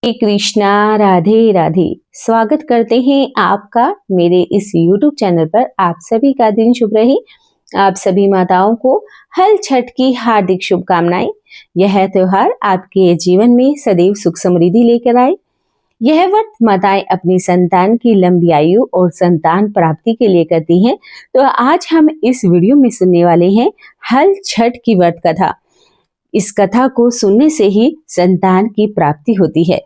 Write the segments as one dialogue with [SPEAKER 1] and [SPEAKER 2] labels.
[SPEAKER 1] हरे कृष्णा, राधे राधे। स्वागत करते हैं आपका मेरे इस YouTube चैनल पर। आप सभी का दिन शुभ रहे। आप सभी माताओं को हल छठ की हार्दिक शुभकामनाएं। यह त्योहार आपके जीवन में सदैव सुख समृद्धि लेकर आए। यह व्रत माताएं अपनी संतान की लंबी आयु और संतान प्राप्ति के लिए करती हैं। तो आज हम इस वीडियो में सुनने वाले हैं हल छठ की व्रत कथा। इस कथा को सुनने से ही संतान की प्राप्ति होती है,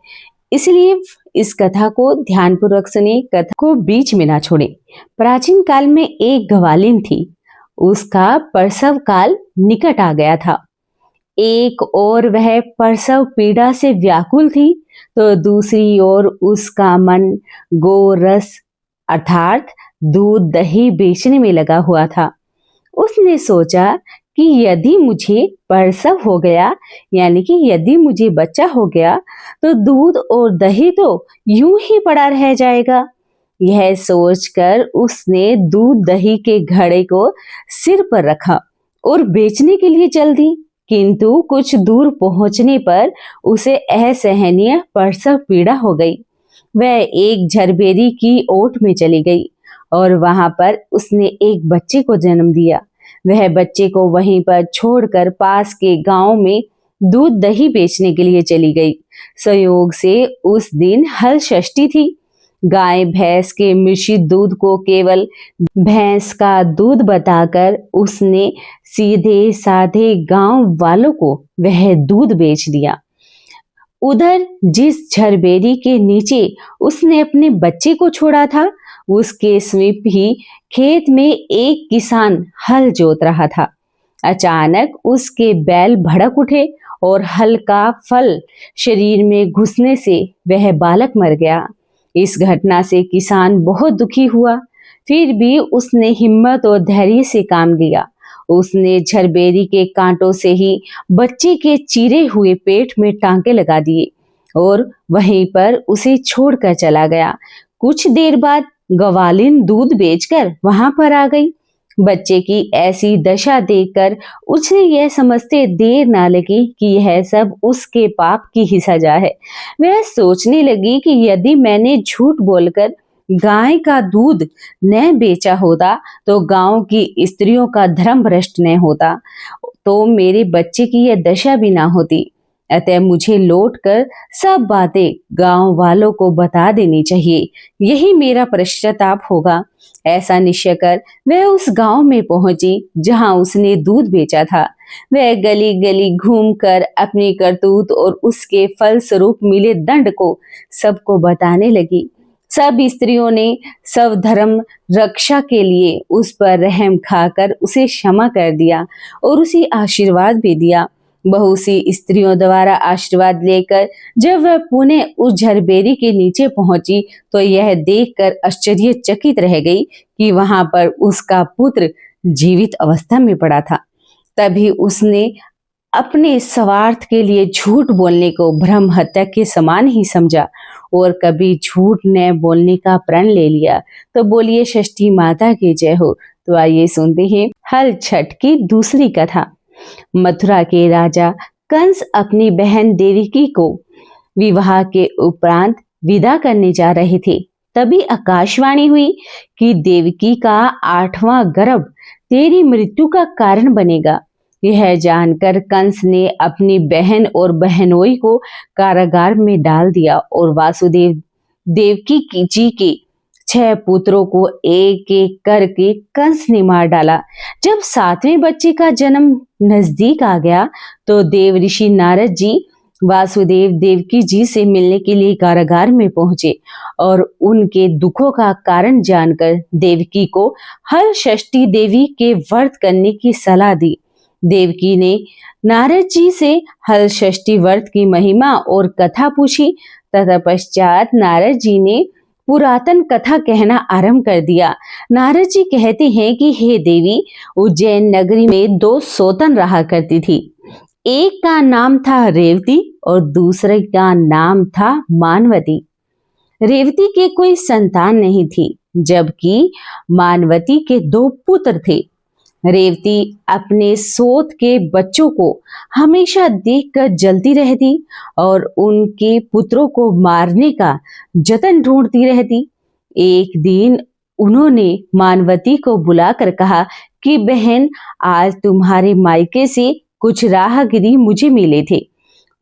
[SPEAKER 1] इसलिए इस कथा को ध्यानपूर्वक सुने, कथा को बीच में ना छोड़े। प्राचीन काल में एक ग्वालिन थी। उसका प्रसव काल निकट आ गया था। एक ओर वह प्रसव पीड़ा से व्याकुल थी, तो दूसरी ओर उसका मन गोरस अर्थात दूध दही बेचने में लगा हुआ था। उसने सोचा कि यदि मुझे प्रसव हो गया, यानी कि यदि मुझे बच्चा हो गया, तो दूध और दही तो यूं ही पड़ा रह जाएगा। यह सोचकर उसने दूध दही के घड़े को सिर पर रखा और बेचने के लिए चल दी। किंतु कुछ दूर पहुंचने पर उसे असहनीय प्रसव पीड़ा हो गई। वह एक झरबेरी की ओट में चली गई और वहां पर उसने एक बच्चे को जन्म दिया। वह बच्चे को वहीं पर छोड़कर पास के गांव में दूध दही बेचने के लिए चली गई। संयोग से उस दिन हल षष्ठी थी। गाय भैंस के मिश्रित दूध को केवल भैंस का दूध बताकर उसने सीधे साधे गांव वालों को वह दूध बेच दिया। उधर जिस झरबेरी के नीचे उसने अपने बच्चे को छोड़ा था, उसके समीप ही खेत में एक किसान हल जोत रहा था। अचानक उसके बैल भड़क उठे और हल का फल शरीर में घुसने से वह बालक मर गया। इस घटना से किसान बहुत दुखी हुआ, फिर भी उसने हिम्मत और धैर्य से काम लिया। उसने झरबेरी के कांटों से ही बच्चे के चीरे हुए पेट में टांके लगा दिए और वहीं पर उसे छोड़कर चला गया। कुछ देर बाद ग्वालिन दूध बेचकर वहां पर आ गई। बच्चे की ऐसी दशा देखकर उसे यह समझते देर ना लगी कि यह सब उसके पाप की ही सजा है। वह सोचने लगी कि यदि मैंने झूठ बोलकर गाय का दूध न बेचा होता, तो गांव की स्त्रियों का धर्म भ्रष्ट न होता, तो मेरे बच्चे की यह दशा भी ना होती। अतः मुझे लौटकर सब बातें गांव वालों को बता देनी चाहिए, यही मेरा पश्चाताप होगा। ऐसा निश्चय कर वह उस गांव में पहुंची जहां उसने दूध बेचा था। वह गली गली घूमकर अपनी करतूत और उसके फलस्वरूप मिले दंड को सबको बताने लगी। सब स्त्रियों ने सब धर्म रक्षा के लिए उस पर रहम खाकर उसे क्षमा कर दिया और उसे आशीर्वाद भी दिया। बहुत सी स्त्रियों द्वारा आशीर्वाद लेकर जब वह पुणे उस झरबेरी के नीचे पहुंची, तो यह देखकर आश्चर्यचकित रह गई कि वहां पर उसका पुत्र जीवित अवस्था में पड़ा था। तभी उसने अपने स्वार्थ के लिए झूठ बोलने को ब्रह्म हत्या के समान ही समझा और कभी झूठ न बोलने का प्रण ले लिया। तो बोलिए षष्ठी माता की जय हो। तो आइए सुनते हैं हल छठ की दूसरी कथा। मथुरा के राजा कंस अपनी बहन देवकी को विवाह के उपरांत विदा करने जा रहे थे। तभी आकाशवाणी हुई कि देवकी का 8वां गर्भ तेरी मृत्यु का कारण बनेगा। यह जानकर कंस ने अपनी बहन और बहनोई को कारागार में डाल दिया और वासुदेव देवकी जी के 6 पुत्रों को एक एक करके कंस ने मार डाला। जब 7वें बच्चे का जन्म नजदीक आ गया, तो देव ऋषि नारद जी वासुदेव देवकी जी से मिलने के लिए कारागार में पहुंचे और उनके दुखों का कारण जानकर देवकी को हल षष्ठी देवी के व्रत करने की सलाह दी। देवकी ने नारद जी से हल षष्ठी व्रत की महिमा और कथा पूछी। तत्पश्चात नारद जी ने पुरातन कथा कहना आरंभ कर दिया। नारद जी कहते हैं कि हे देवी, उज्जैन नगरी में 2 सौतन रहा करती थी। एक का नाम था रेवती और दूसरे का नाम था मानवती। रेवती के कोई संतान नहीं थी, जबकि मानवती के 2 पुत्र थे। रेवती अपने सोत के बच्चों को हमेशा देखकर जलती रहती और उनके पुत्रों को मारने का जतन ढूंढती रहती। एक दिन उन्होंने मानवती को बुलाकर कहा कि बहन, आज तुम्हारे मायके से कुछ राहगीर मुझे मिले थे।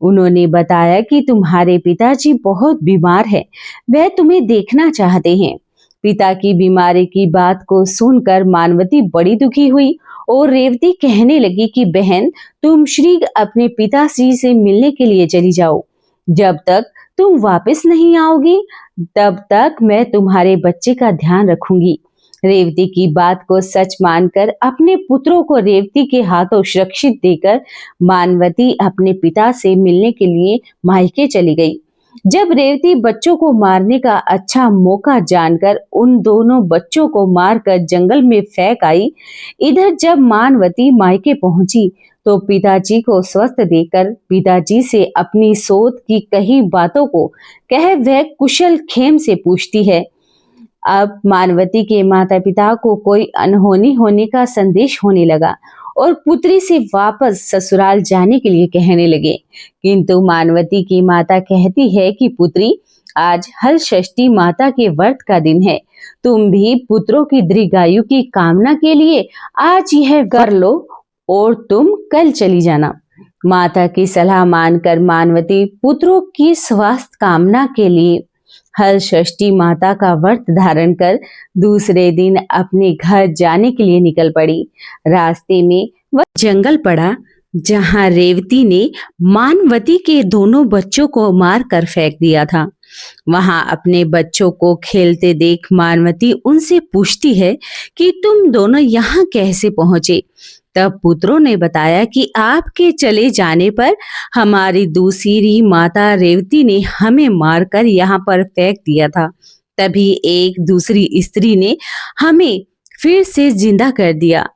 [SPEAKER 1] उन्होंने बताया कि तुम्हारे पिताजी बहुत बीमार हैं, वह तुम्हें देखना चाहते हैं। पिता की बीमारी की बात को सुनकर मानवती बड़ी दुखी हुई और रेवती कहने लगी कि बहन, तुम शीघ्र अपने पिताश्री से मिलने के लिए चली जाओ। जब तक तुम वापस नहीं आओगी तब तक मैं तुम्हारे बच्चे का ध्यान रखूंगी। रेवती की बात को सच मानकर अपने पुत्रों को रेवती के हाथों सुरक्षित देकर मानवती अपने पिता से मिलने के लिए मायके चली गई। जब रेवती बच्चों को मारने का अच्छा मौका जानकर उन दोनों बच्चों को मारकर जंगल में फेंक आई, इधर जब मानवती मायके पहुंची तो पिताजी को स्वस्थ देखकर पिताजी से अपनी सोच की कही बातों को कह वह कुशल खेम से पूछती है। अब मानवती के माता पिता को कोई अनहोनी होने का संदेश होने लगा और पुत्री से वापस ससुराल जाने के लिए कहने लगे। किंतु मानवती की माता कहती है कि पुत्री, आज हल षष्ठी माता के व्रत का दिन है। तुम भी पुत्रों की दीर्घायु की कामना के लिए आज यह कर लो और तुम कल चली जाना। माता की सलाह मानकर मानवती पुत्रों की स्वास्थ्य कामना के लिए हल षष्ठी माता का व्रत धारण कर दूसरे दिन अपने घर जाने के लिए निकल पड़ी। रास्ते में वह जंगल पड़ा जहां रेवती ने मानवती के दोनों बच्चों को मार कर फेंक दिया था। वहां अपने बच्चों को खेलते देख मानवती उनसे पूछती है कि तुम दोनों यहाँ कैसे पहुंचे। तब पुत्रों ने बताया कि आपके चले जाने पर हमारी दूसरी माता रेवती ने हमें मारकर यहाँ पर फेंक दिया था। तभी एक दूसरी स्त्री ने हमें फिर से जिंदा कर दिया।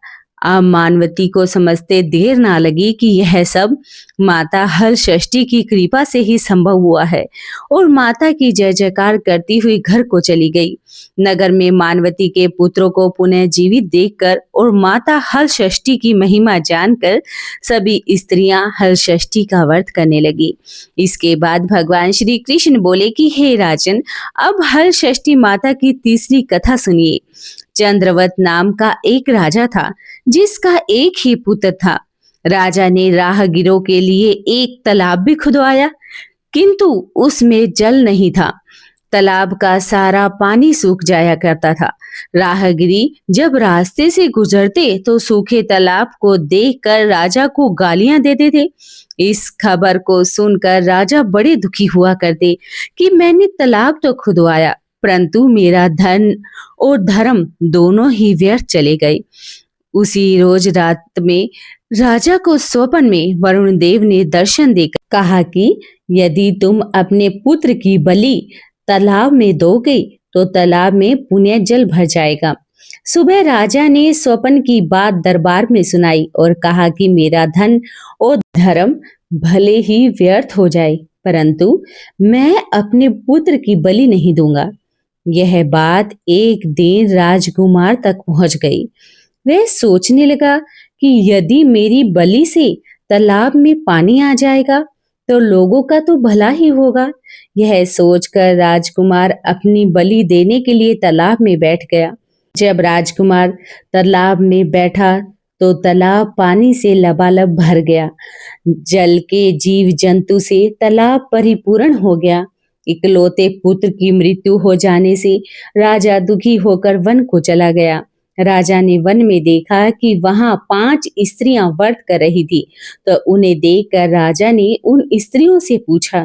[SPEAKER 1] अब मानवती को समझते देर ना लगी कि यह सब माता हल षष्ठी की कृपा से ही संभव हुआ है और माता की जय जयकार करती हुई घर को चली गई। नगर में मानवती के पुत्रों को पुनः जीवित देखकर और माता हल षष्ठी की महिमा जानकर सभी स्त्रियां हल षष्ठी का व्रत करने लगी। इसके बाद भगवान श्री कृष्ण बोले कि हे राजन, अब हल षष्ठी माता की तीसरी कथा सुनिए। चंद्रवत नाम का एक राजा था जिसका एक ही पुत्र था। राजा ने राहगीरों के लिए एक तालाब भी खुदवाया, किंतु उसमें जल नहीं था। तालाब का सारा पानी सूख जाया करता था। राहगीरी जब रास्ते से गुजरते तो सूखे तालाब को देखकर राजा को गालियां देते थे। इस खबर को सुनकर राजा बड़े दुखी हुआ करते कि मैंने तालाब तो खुदवाया, परंतु मेरा धन और धर्म दोनों ही व्यर्थ चले गए। उसी रोज रात में राजा को स्वप्न में वरुण देव ने दर्शन देकर कहा कि यदि तुम अपने पुत्र की बलि तालाब में दोगे तो तालाब में पुण्य जल भर जाएगा। सुबह राजा ने स्वप्न की बात दरबार में सुनाई और कहा कि मेरा धन और धर्म भले ही व्यर्थ हो जाए, परंतु मैं अपने पुत्र की बलि नहीं दूंगा। यह बात एक दिन राजकुमार तक पहुंच गई। वह सोचने लगा कि यदि मेरी बलि से तालाब में पानी आ जाएगा तो लोगों का तो भला ही होगा। यह सोचकर राजकुमार अपनी बलि देने के लिए तालाब में बैठ गया। जब राजकुमार तालाब में बैठा तो तालाब पानी से लबालब भर गया। जल के जीव जंतु से तालाब परिपूर्ण हो गया। इकलौते पुत्र की मृत्यु हो जाने से राजा दुखी होकर वन को चला गया। राजा ने वन में देखा कि वहां 5 स्त्रियां व्रत कर रही थी, तो उन्हें देखकर राजा ने उन स्त्रियों से पूछा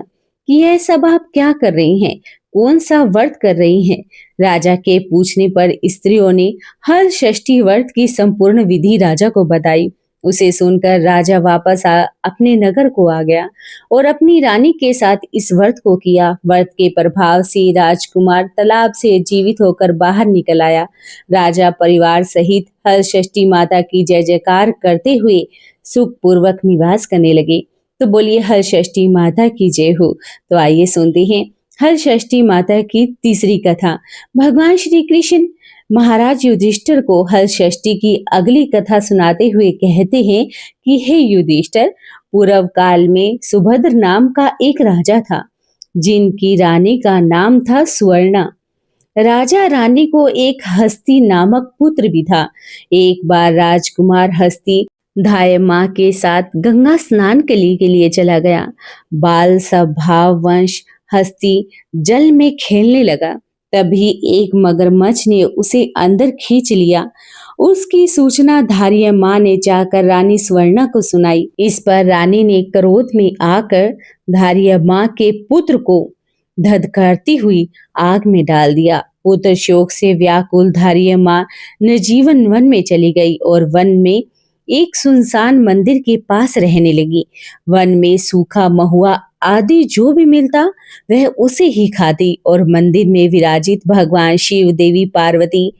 [SPEAKER 1] कि यह सब आप क्या कर रही हैं, कौन सा व्रत कर रही हैं? राजा के पूछने पर स्त्रियों ने हल षष्ठी व्रत की संपूर्ण विधि राजा को बताई। उसे सुनकर राजा वापस अपने नगर को आ गया और अपनी रानी के साथ इस व्रत को किया। व्रत के प्रभाव से राजकुमार तालाब से जीवित होकर बाहर निकल आया। राजा परिवार सहित हल षष्ठी माता की जय जयकार करते हुए सुख पूर्वक निवास करने लगे। तो बोलिए हल षष्ठी माता की जय हो। तो आइए सुनते हैं हल षष्ठी माता की तीसरी कथा। भगवान श्री कृष्ण महाराज युधिष्ठिर को हल षष्ठी की अगली कथा सुनाते हुए कहते हैं कि हे युधिष्ठिर, पूर्व काल में सुभद्र नाम का एक राजा था, जिनकी रानी का नाम था सुवर्णा। राजा रानी को एक हस्ती नामक पुत्र भी था। एक बार राजकुमार हस्ती धाय माँ के साथ गंगा स्नान के लिए चला गया। बाल स्वभाव वंश हस्ती जल में खेलने लगा। तभी एक मगरमच्छ ने उसे अंदर खींच लिया। उसकी सूचना धारिय माँ ने जाकर रानी स्वर्णा को सुनाई। इस पर रानी ने क्रोध में आकर धारिय माँ के पुत्र को धधकारती हुई आग में डाल दिया। पुत्र शोक से व्याकुल धारिय माँ निर्जीवन वन में चली गई और वन में एक सुनसान मंदिर के पास रहने लगी। वन में सूखा महुआ आदि जो भी मिलता वह उसे ही खाती और मंदिर में विराजित भगवान शिव, देवी पार्वती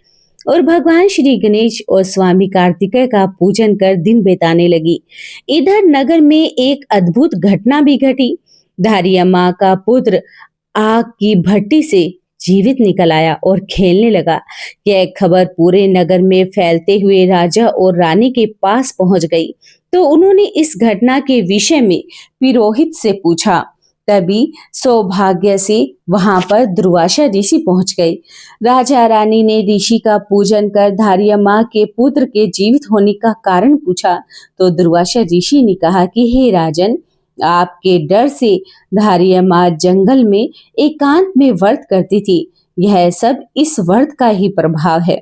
[SPEAKER 1] और भगवान श्री गणेश और स्वामी कार्तिकेय का पूजन कर दिन बिताने लगी। इधर नगर में एक अद्भुत घटना भी घटी। धारिया माँ का पुत्र आग की भट्टी से जीवित निकल आया और खेलने लगा। यह खबर पूरे नगर में फैलते हुए राजा और रानी के पास पहुंच गई। तो उन्होंने इस घटना के विषय में पुरोहित से पूछा। तभी सौभाग्य से वहां पर दुर्वासा ऋषि पहुंच गए। राजा रानी ने ऋषि का पूजन कर धारिया माँ के पुत्र के जीवित होने का कारण पूछा। तो दुर्वासा ऋषि ने कहा कि हे राजन, आपके डर से धारिया माँ जंगल में एकांत में व्रत करती थी। यह सब इस व्रत का ही प्रभाव है।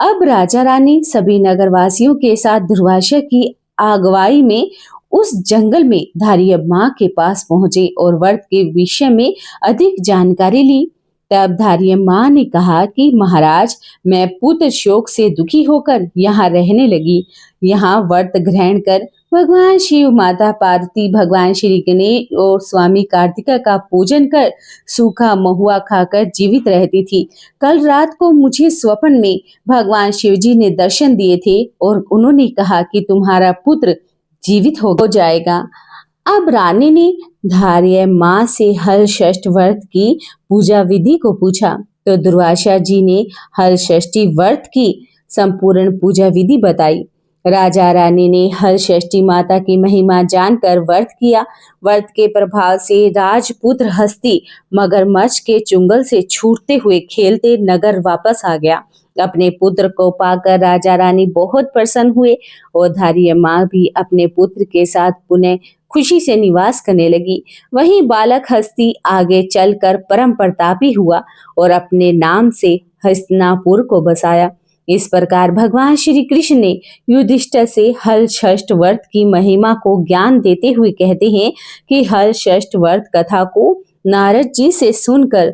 [SPEAKER 1] अब राजा रानी सभी नगरवासियों के साथ दुर्वासा की अगुवाई में उस जंगल में धारिया माँ के पास पहुंचे और व्रत के विषय में अधिक जानकारी ली। तब धारिया माँ ने कहा कि महाराज, मैं पुत्र शोक से दुखी होकर यहाँ रहने लगी। यहाँ व्रत ग्रहण कर भगवान शिव, माता पार्वती, भगवान श्री गणेश और स्वामी कार्तिकेय का पूजन कर सूखा महुआ खाकर जीवित रहती थी। कल रात को मुझे स्वप्न में भगवान शिव जी ने दर्शन दिए थे और उन्होंने कहा कि तुम्हारा पुत्र जीवित हो जाएगा। अब रानी ने धारिया माँ से हल षष्ठ व्रत की पूजा विधि को पूछा। तो दुर्वासा जी ने हल षष्ठी व्रत की संपूर्ण पूजा विधि बताई। राजा रानी ने हल षष्ठी माता की महिमा जानकर व्रत किया। व्रत के प्रभाव से राजपुत्र हस्ती मगरमच्छ के चुंगल से छूटते हुए खेलते नगर वापस आ गया। अपने पुत्र को पाकर राजा रानी बहुत प्रसन्न हुए और धारिया माँ भी अपने पुत्र के साथ पुनः खुशी से निवास करने लगी। वहीं बालक हस्ती आगे चलकर परम प्रतापी हुआ और अपने नाम से हस्तिनापुर को बसाया। इस प्रकार भगवान श्री कृष्ण ने युधिष्ठिर से हल षष्ठ व्रत की महिमा को ज्ञान देते हुए कहते हैं कि हल षष्ठ व्रत कथा को नारद जी से सुनकर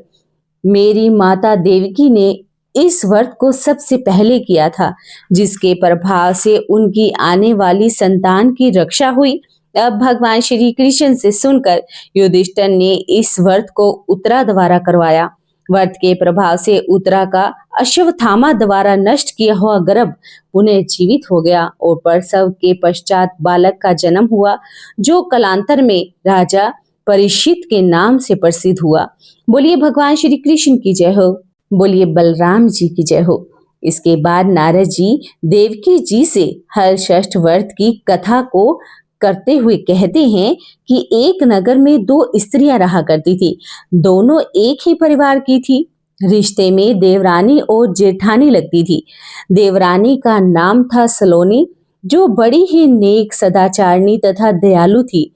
[SPEAKER 1] मेरी माता देवकी ने इस व्रत को सबसे पहले किया था, जिसके प्रभाव से उनकी आने वाली संतान की रक्षा हुई। अब भगवान श्री कृष्ण से सुनकर युधिष्ठिर ने इस व्रत को उत्तरा द्वारा करवाया। व्रत के प्रभाव से उत्तरा का अश्वत्थामा द्वारा नष्ट किया हुआ गर्भ पुनः जीवित हो गया और प्रसव के पश्चात बालक का जन्म हुआ, जो कालांतर में राजा परीक्षित के नाम से प्रसिद्ध हुआ। बोलिए भगवान श्री कृष्ण की जय हो। बोलिए बलराम जी की जय हो। इसके बाद नारद जी देवकी जी से हल षष्ठ व्रत की कथा को करते हुए कहते हैं कि एक नगर में दो स्त्रियां रहा करती थी। दोनों एक ही परिवार की थी। रिश्ते में देवरानी और जेठानी लगती थी। देवरानी का नाम था सलोनी, जो बड़ी ही नेक, सदाचारणी तथा दयालु थी।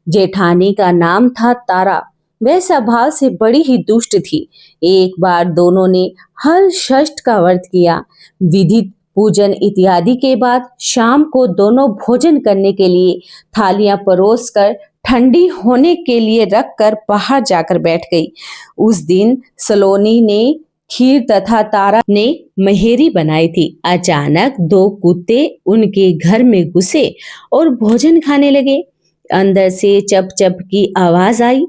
[SPEAKER 1] जेठानी का नाम था तारा, वह स्वभाव से बड़ी ही दुष्ट थी। एक बार दोनों ने हल षष्ठ का व्रत किया। विधित पूजन इत्यादि के बाद शाम को दोनों भोजन करने के लिए थालियां परोसकर ठंडी होने के लिए रखकर बाहर जाकर बैठ गई। उस दिन सलोनी ने खीर तथा तारा ने मेहरी बनाई थी। अचानक दो कुत्ते उनके घर में घुसे और भोजन खाने लगे। अंदर से चप चप की आवाज आई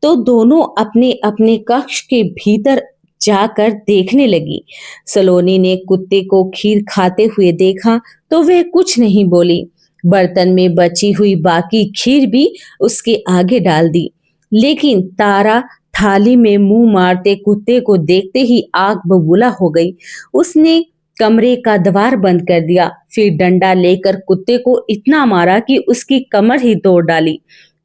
[SPEAKER 1] तो दोनों अपने अपने कक्ष के भीतर जाकर देखने लगी। सलोनी ने कुत्ते को खीर खाते हुए देखा तो वह कुछ नहीं बोली। बर्तन में बची हुई बाकी खीर भी उसके आगे डाल दी, लेकिन तारा थाली में मुंह मारते कुत्ते को देखते ही आग बबूला हो गई। उसने कमरे का द्वार बंद कर दिया, फिर डंडा लेकर कुत्ते को इतना मारा कि उसकी कमर ही तोड़ डाली।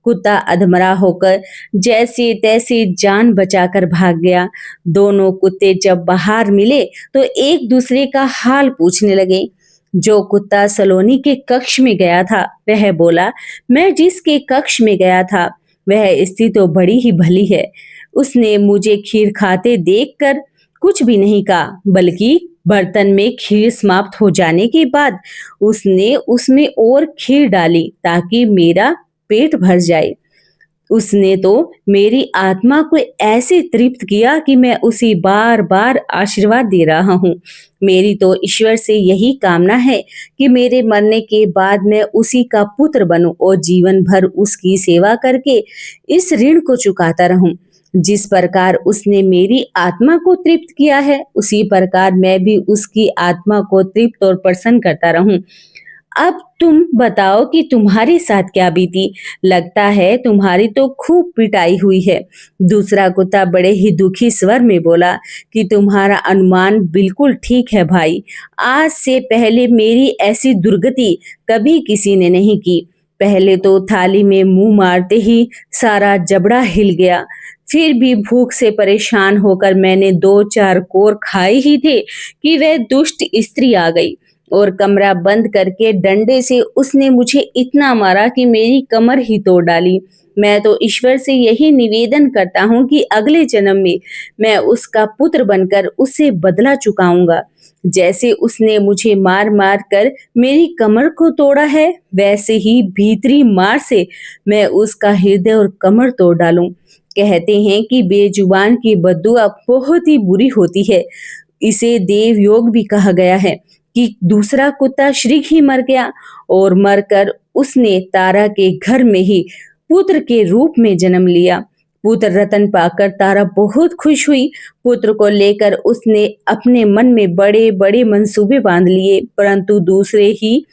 [SPEAKER 1] कुत्ता अधमरा होकर जैसे तैसे जान बचाकर भाग गया। दोनों कुत्ते जब बाहर मिले तो एक दूसरे का हाल पूछने लगे। जो कुत्ता सलोनी के कक्ष में गया था वह बोला, मैं जिसके कक्ष में गया था वह स्थिति तो बड़ी ही भली है। उसने मुझे खीर खाते देखकर कुछ भी नहीं कहा, बल्कि बर्तन में खीर समाप्त हो जाने के बाद उसने उसमें और खीर डाली ताकि मेरा पेट भर जाए। उसने तो मेरी आत्मा को ऐसे तृप्त किया कि मैं उसे बार बार आशीर्वाद दे रहा हूँ। मेरी तो ईश्वर से यही कामना है कि मेरे मरने के बाद मैं उसी का पुत्र बनूं और जीवन भर उसकी सेवा करके इस ऋण को चुकाता रहूं। जिस प्रकार उसने मेरी आत्मा को तृप्त किया है, उसी प्रकार मैं भी उसकी आत्मा को तृप्त और प्रसन्न करता रहूं। अब तुम बताओ कि तुम्हारे साथ क्या बीती। लगता है तुम्हारी तो खूब पिटाई हुई है। दूसरा कुत्ता बड़े ही दुखी स्वर में बोला कि तुम्हारा अनुमान बिल्कुल ठीक है भाई। आज से पहले मेरी ऐसी दुर्गति कभी किसी ने नहीं की। पहले तो थाली में मुंह मारते ही सारा जबड़ा हिल गया। फिर भी भूख से परेशान होकर मैंने 2-4 कोर खाए ही थे कि वह दुष्ट स्त्री आ गई और कमरा बंद करके डंडे से उसने मुझे इतना मारा कि मेरी कमर ही तोड़ डाली। मैं तो ईश्वर से यही निवेदन करता हूँ कि अगले जन्म में मैं उसका पुत्र बनकर उससे बदला चुकाऊंगा। जैसे उसने मुझे मार मार कर मेरी कमर को तोड़ा है, वैसे ही भीतरी मार से मैं उसका हृदय और कमर तोड़ डालूं। कहते हैं कि बेजुबान की बद्दुआ बहुत ही बुरी होती है। इसे देव योग भी कहा गया है कि दूसरा कुत्ता श्रीघ ही मर गया और मरकर उसने तारा के घर में ही पुत्र के रूप में जन्म लिया। पुत्र रतन पाकर तारा बहुत खुश हुई। पुत्र को लेकर उसने अपने मन में बड़े बड़े मंसूबे बांध लिए, परंतु दूसरे ही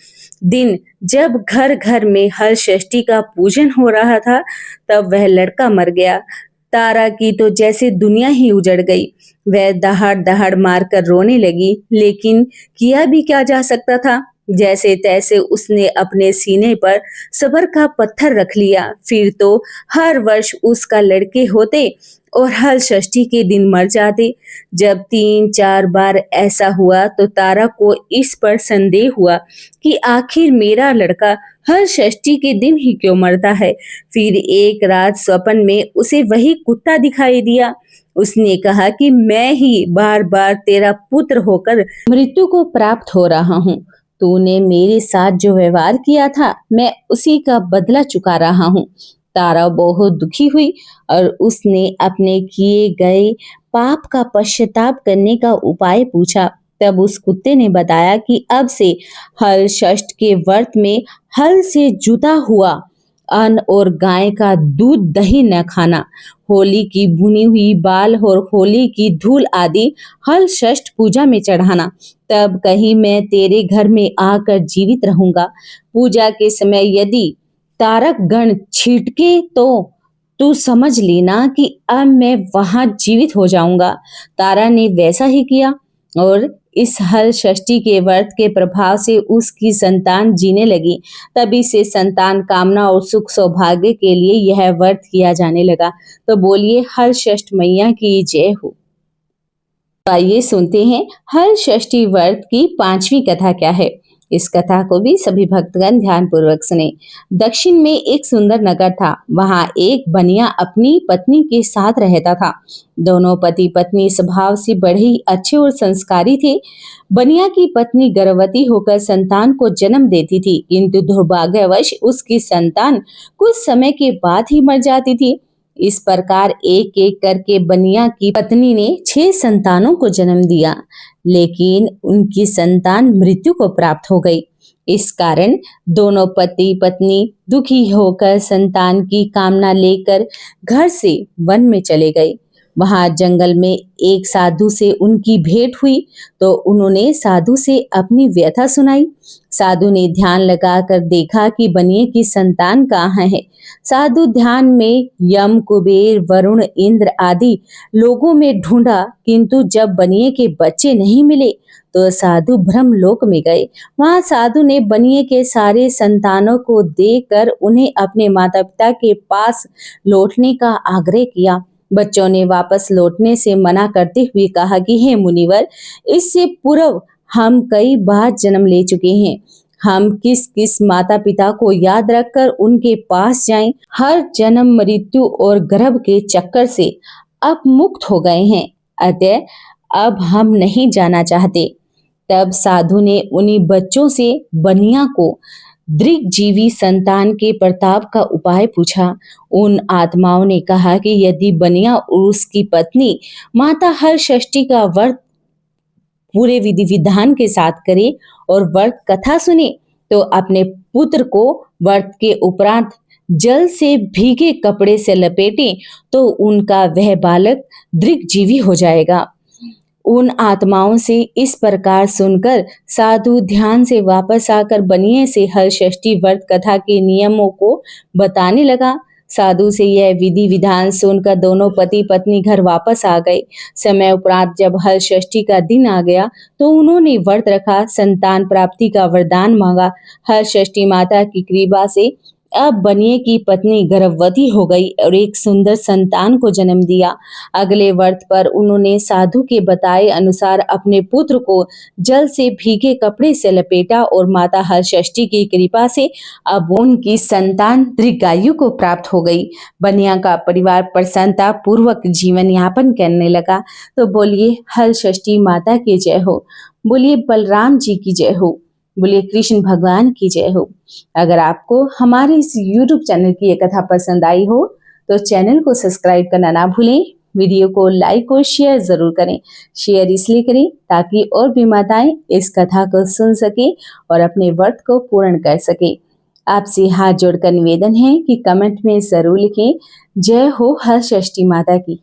[SPEAKER 1] दिन जब घर घर में हर षष्ठी का पूजन हो रहा था तब वह लड़का मर गया। तारा की तो जैसे दुनिया ही उजड़ गई। वह दहाड़ दहाड़ मारकर रोने लगी, लेकिन किया भी क्या जा सकता था। जैसे तैसे उसने अपने सीने पर सब्र का पत्थर रख लिया। फिर तो हर वर्ष उसका लड़के होते और हर षष्ठी के दिन मर जाते। जब 3-4 बार ऐसा हुआ तो तारा को इस पर संदेह हुआ कि आखिर मेरा लड़का हर षष्ठी के दिन ही क्यों मरता है। फिर एक रात स्वप्न में उसे वही कुत्ता दिखाई दिया। उसने कहा कि मैं ही बार बार तेरा पुत्र होकर मृत्यु को प्राप्त हो रहा हूँ। तूने मेरे साथ जो व्यवहार किया था मैं उसी का बदला चुका रहा हूँ। तारा बहुत दुखी हुई और उसने अपने किए गए पाप का पश्चाताप करने का उपाय पूछा। तब उस कुत्ते ने बताया कि अब से हल षष्ठ के व्रत में हल से जुता हुआ अन्न और गाय का दूध दही न खाना, होली की भुनी हुई बाल और होली की धूल आदि हल षष्ठ पूजा में चढ़ाना। तब कहीं मैं तेरे घर में आकर जीवित रहूंगा। पूजा के समय यदि तारक गण छिटके तो तू समझ लेना कि अब मैं वहां जीवित हो जाऊंगा। तारा ने वैसा ही किया और इस हल षष्ठी के व्रत के प्रभाव से उसकी संतान जीने लगी। तभी से संतान कामना और सुख सौभाग्य के लिए यह व्रत किया जाने लगा। तो बोलिए हल षष्ठ मैया की जय हो। आइए सुनते हैं हल षष्ठी व्रत की 5वीं कथा क्या है। इस कथा को भी सभी भक्तगण ध्यान पूर्वक सुने। दक्षिण में एक सुंदर नगर था। वहां एक बनिया अपनी पत्नी के साथ रहता था। दोनों पति पत्नी स्वभाव से बड़े ही अच्छे और संस्कारी थे। बनिया की पत्नी गर्भवती होकर संतान को जन्म देती थी, किंतु दुर्भाग्यवश उसकी संतान कुछ समय के बाद ही मर जाती थी। इस प्रकार एक एक करके बनिया की पत्नी ने 6 संतानों को जन्म दिया, लेकिन उनकी संतान मृत्यु को प्राप्त हो गई। इस कारण दोनों पति पत्नी दुखी होकर संतान की कामना लेकर घर से वन में चले गए। वहां जंगल में एक साधु से उनकी भेंट हुई तो उन्होंने साधु से अपनी व्यथा सुनाई। साधु ने ध्यान लगाकर देखा कि बनिए की संतान कहाँ है। साधु ध्यान में यम, कुबेर, वरुण, इंद्र आदि लोगों में ढूंढा, किंतु जब बनिए के बच्चे नहीं मिले तो साधु ब्रह्मलोक में गए। वहां साधु ने बनिए के सारे संतानों को देखकर उन्हें अपने माता पिता के पास लौटने का आग्रह किया। बच्चों ने वापस लौटने से मना करते हुए कहा कि हे मुनिवर, इससे पूर्व हम कई बार जन्म ले चुके हैं। हम किस किस माता पिता को याद रखकर उनके पास जाएं। हर जन्म मृत्यु और गर्भ के चक्कर से अब मुक्त हो गए हैं, अतः अब हम नहीं जाना चाहते। तब साधु ने उन्हीं बच्चों से बनिया को दृग्जीवी संतान के प्रताप का उपाय पूछा। उन आत्माओं ने कहा कि यदि बनिया और उसकी पत्नी माता हरषष्ठी का व्रत पूरे विधि विधान के साथ करे और व्रत कथा सुने तो अपने पुत्र को व्रत के उपरांत जल से भीगे कपड़े से लपेटे तो उनका वह बालक दृग्जीवी हो जाएगा। उन आत्माओं से इस प्रकार सुनकर साधु ध्यान से वापस आकर बनिए से हरषष्ठी व्रत कथा के नियमों को बताने लगा। साधु से यह विधि विधान सुनकर दोनों पति पत्नी घर वापस आ गए। समय उपरांत जब हरषष्ठी का दिन आ गया तो उन्होंने व्रत रखा, संतान प्राप्ति का वरदान मांगा। हरषष्ठी माता की कृपा से अब बनिए की पत्नी गर्भवती हो गई और एक सुंदर संतान को जन्म दिया। अगले व्रत पर उन्होंने साधु के बताए अनुसार अपने पुत्र को जल से भीगे कपड़े से लपेटा और माता हरषष्ठी की कृपा से अब उनकी संतान दीर्घायु को प्राप्त हो गई। बनिया का परिवार प्रसन्नता पूर्वक जीवन यापन करने लगा। तो बोलिए हरषष्ठी माता की जय हो, बोलिए बलराम जी की जय हो, बोलिए कृष्ण भगवान की जय हो। अगर आपको हमारे इस YouTube चैनल की ये कथा पसंद आई हो तो चैनल को सब्सक्राइब करना ना भूलें। वीडियो को लाइक और शेयर जरूर करें। शेयर इसलिए करें ताकि और भी माताएं इस कथा को सुन सके और अपने व्रत को पूर्ण कर सके। आपसे हाथ जोड़कर निवेदन है कि कमेंट में जरूर लिखें जय हो हरषष्ठी माता की।